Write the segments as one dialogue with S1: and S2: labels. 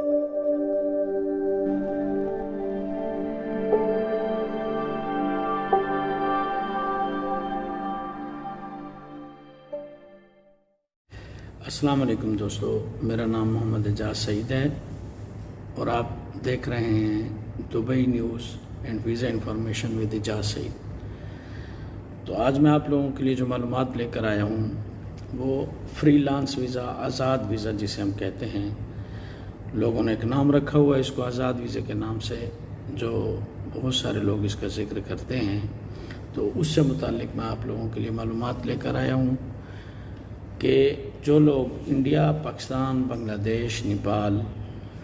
S1: अस्सलाम वालेकुम दोस्तों, मेरा नाम मोहम्मद एजाज सईद है और आप देख रहे हैं Dubai news and visa information with Ejaz Saeed. तो आज मैं आप लोगों के लिए जो मालूमात लेकर आया हूँ वो फ्रीलांस वीज़ा, आज़ाद वीज़ा जिसे हम कहते हैं। लोगों ने एक नाम रखा हुआ है इसको आज़ाद वीज़ा के नाम से, जो बहुत सारे लोग इसका जिक्र करते हैं। तो उससे मुतालिक मैं आप लोगों के लिए मालूमात लेकर आया हूँ कि जो लोग इंडिया, पाकिस्तान, बांग्लादेश, नेपाल,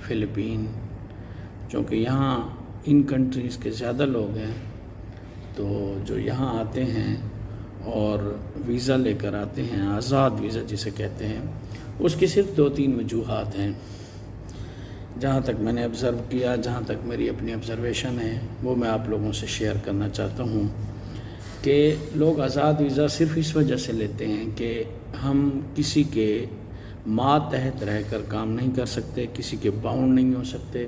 S1: फ़िलिपीन, चूँकि यहाँ इन कंट्रीज़ के ज़्यादा लोग हैं, तो जो यहाँ आते हैं और वीज़ा लेकर आते हैं, आज़ाद वीज़ा जिसे कहते हैं, उसकी सिर्फ 2-3 वजूहात हैं। जहाँ तक मैंने ऑब्ज़र्व किया, जहाँ तक मेरी अपनी ऑब्ज़र्वेशन है, वो मैं आप लोगों से शेयर करना चाहता हूँ कि लोग आज़ाद वीज़ा सिर्फ इस वजह से लेते हैं कि हम किसी के मातहत रहकर काम नहीं कर सकते, किसी के बाउंड नहीं हो सकते।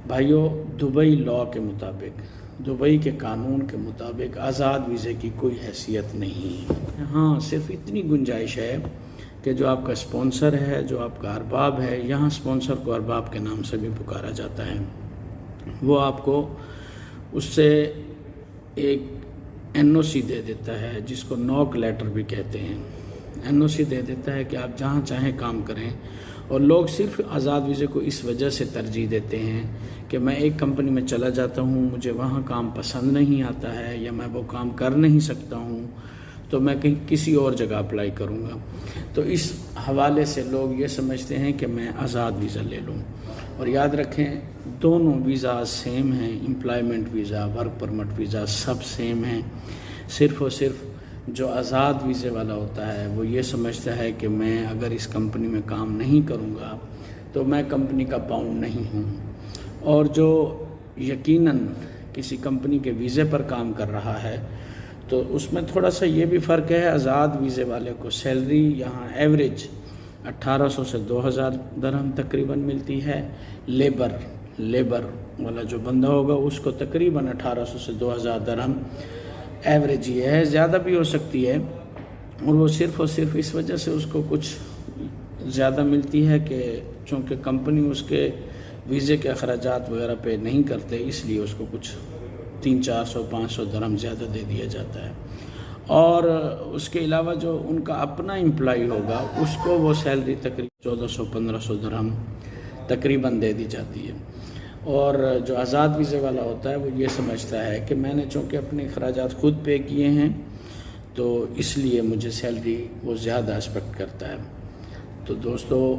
S1: भाइयों, दुबई लॉ के मुताबिक, दुबई के कानून के मुताबिक आज़ाद वीज़े की कोई हैसियत नहीं है। हाँ, सिर्फ इतनी गुंजाइश है कि जो आपका स्पॉन्सर है, जो आपका अरबाब है, यहाँ स्पॉन्सर को अरबाब के नाम से भी पुकारा जाता है, वो आपको उससे एक NOC दे देता है, जिसको नॉक लेटर भी कहते हैं। NOC दे देता है कि आप जहाँ चाहें काम करें। और लोग सिर्फ आज़ाद वीज़े को इस वजह से तरजीह देते हैं कि मैं एक कंपनी में चला जाता हूँ, मुझे वहाँ काम पसंद नहीं आता है या मैं वो काम कर नहीं सकता हूँ, तो मैं कहीं किसी और जगह अप्लाई करूँगा। तो इस हवाले से लोग ये समझते हैं कि मैं आज़ाद वीज़ा ले लूँ। और याद रखें, दोनों वीज़ा सेम हैं, employment visa, work permit visa सब सेम हैं। सिर्फ़ और सिर्फ जो आज़ाद वीज़े वाला होता है वो ये समझता है कि मैं अगर इस कंपनी में काम नहीं करूँगा तो मैं कंपनी का बाउंड नहीं हूँ। और जो यकीनन किसी कंपनी के वीज़े पर काम कर रहा है तो उसमें थोड़ा सा ये भी फ़र्क है। आज़ाद वीज़े वाले को सैलरी यहाँ एवरेज 1800 से 2000 दरहम तकरीबन मिलती है। लेबर वाला जो बंदा होगा उसको तकरीबन 1800 से 2000 दरहम एवरेज ही है, ज़्यादा भी हो सकती है। और वो सिर्फ़ और सिर्फ इस वजह से उसको कुछ ज़्यादा मिलती है कि चूँकि कंपनी उसके वीज़े के अखराजात वगैरह पे नहीं करते, इसलिए उसको कुछ 300-400-500 दरहम ज़्यादा दे दिया जाता है। और उसके अलावा जो उनका अपना एम्प्लॉय होगा उसको वो सैलरी तकरीबन 1400-1500 दरहम तकरीबन दे दी जाती है। और जो आज़ाद वीज़े वाला होता है वो ये समझता है कि मैंने चूँकि अपने अखराजात खुद पे किए हैं तो इसलिए मुझे सैलरी वो ज़्यादा एक्सपेक्ट करता है। तो दोस्तों,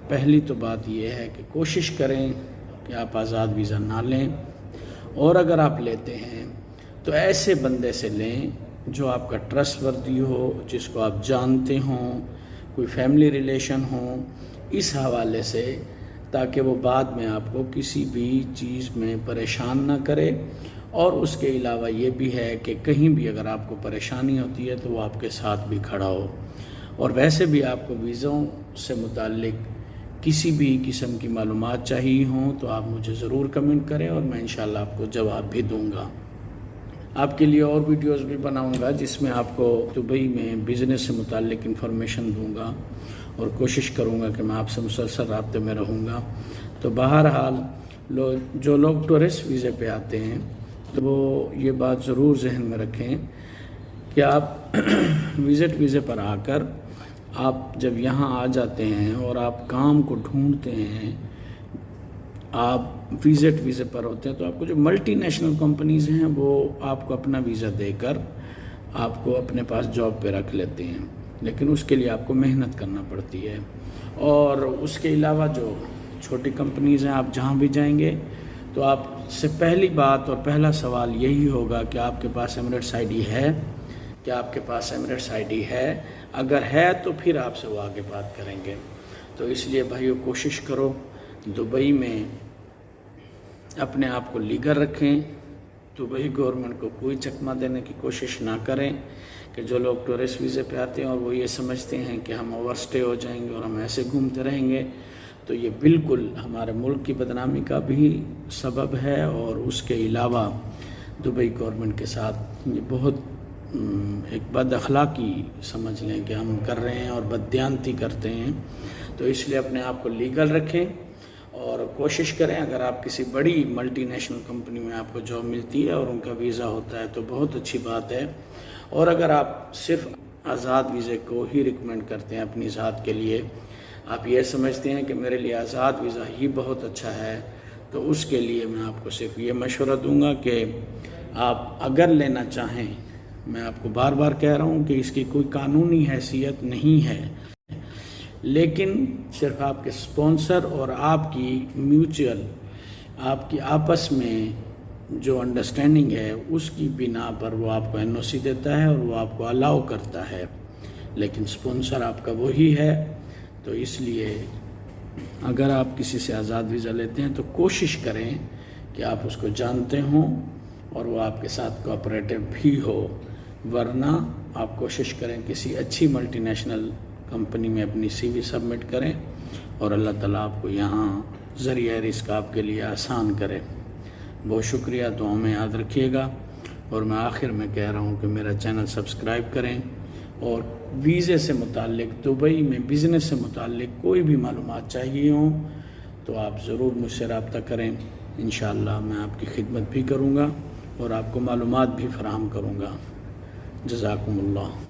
S1: पहली तो बात ये है कि कोशिश करें कि आप आज़ाद वीज़ा ना लें, और अगर आप लेते हैं तो ऐसे बंदे से लें जो आपका ट्रस्टवर्दी हो, जिसको आप जानते हों, कोई फैमिली रिलेशन हो, इस हवाले से, ताकि वो बाद में आपको किसी भी चीज़ में परेशान ना करे। और उसके अलावा ये भी है कि कहीं भी अगर आपको परेशानी होती है तो वो आपके साथ भी खड़ा हो। और वैसे भी आपको वीज़ों से मुताल्लिक किसी भी किस्म की मालूमात चाहिए हों तो आप मुझे ज़रूर कमेंट करें और मैं इंशाल्लाह आपको जवाब भी दूँगा। आपके लिए और वीडियोस भी बनाऊंगा जिसमें आपको दुबई में बिज़नेस से मुताल्लिक इन्फॉर्मेशन दूंगा और कोशिश करूंगा कि मैं आपसे मुसलसल राब्ते में रहूंगा। तो बहरहाल जो लोग टूरिस्ट वीज़े पे आते हैं तो वो ये बात ज़रूर जहन में रखें कि आप विज़िट वीज़े पर आकर आप जब यहाँ आ जाते हैं और आप काम को ढूंढते हैं, आप विज़िट वीज़े पर होते हैं, तो आपको जो मल्टी नेशनल कंपनीज़ हैं वो आपको अपना वीज़ा देकर आपको अपने पास जॉब पे रख लेते हैं, लेकिन उसके लिए आपको मेहनत करना पड़ती है। और उसके अलावा जो छोटी कंपनीज़ हैं, आप जहाँ भी जाएंगे तो आपसे पहली बात और पहला सवाल यही होगा कि आपके पास एमिरेट्स आईडी है, क्या आपके पास एमिरेट्स आईडी है। अगर है तो फिर आपसे वो आगे बात करेंगे। तो इसलिए भाइयों, कोशिश करो दुबई में अपने आप को लीगल रखें। दुबई गवर्नमेंट को कोई चकमा देने की कोशिश ना करें कि जो लोग टूरिस्ट वीज़े पे आते हैं और वो ये समझते हैं कि हम ओवरस्टे हो जाएंगे और हम ऐसे घूमते रहेंगे, تو یہ بالکل ہمارے ملک کی بدنامی کا بھی سبب ہے، اور اس کے علاوہ دبئی گورنمنٹ کے ساتھ یہ بہت ایک بد اخلاقی سمجھ لیں کہ ہم کر رہے ہیں اور بددیانتی کرتے ہیں۔ تو اس لیے اپنے آپ کو لیگل رکھیں اور کوشش کریں، اگر آپ کسی بڑی ملٹی نیشنل کمپنی میں آپ کو جاب ملتی ہے اور ان کا ویزا ہوتا ہے تو بہت اچھی بات ہے، اور اگر آپ صرف آزاد ویزے کو ہی ریکمینڈ کرتے ہیں اپنی ذات کے لیے، آپ یہ سمجھتے ہیں کہ میرے لیے آزاد ویزا ہی بہت اچھا ہے، تو اس کے لیے میں آپ کو صرف یہ مشورہ دوں گا کہ آپ اگر لینا چاہیں، میں آپ کو بار بار کہہ رہا ہوں کہ اس کی کوئی قانونی حیثیت نہیں ہے، لیکن صرف آپ کے سپانسر اور آپ کی میوچل، آپ کی آپس میں جو انڈرسٹینڈنگ ہے اس کی بنا پر وہ آپ کو این او سی دیتا ہے اور وہ آپ کو الاؤ کرتا ہے، لیکن سپانسر آپ کا وہی ہے۔ تو اس لیے اگر آپ کسی سے آزاد ویزا لیتے ہیں تو کوشش کریں کہ آپ اس کو جانتے ہوں اور وہ آپ کے ساتھ کوآپریٹو بھی ہو، ورنہ آپ کوشش کریں کسی اچھی ملٹی نیشنل کمپنی میں اپنی سی وی سبمٹ کریں، اور اللہ تعالیٰ آپ کو یہاں ذریعہ رزق آپ کے لیے آسان کرے۔ بہت شکریہ، دعاؤں میں یاد رکھیے گا، اور میں آخر میں کہہ رہا ہوں کہ میرا چینل سبسکرائب کریں، اور ویزے سے متعلق، دبئی میں بزنس سے متعلق کوئی بھی معلومات چاہیے ہوں تو آپ ضرور مجھ سے رابطہ کریں، انشاءاللہ میں آپ کی خدمت بھی کروں گا اور آپ کو معلومات بھی فراہم کروں گا۔ جزاکم اللہ۔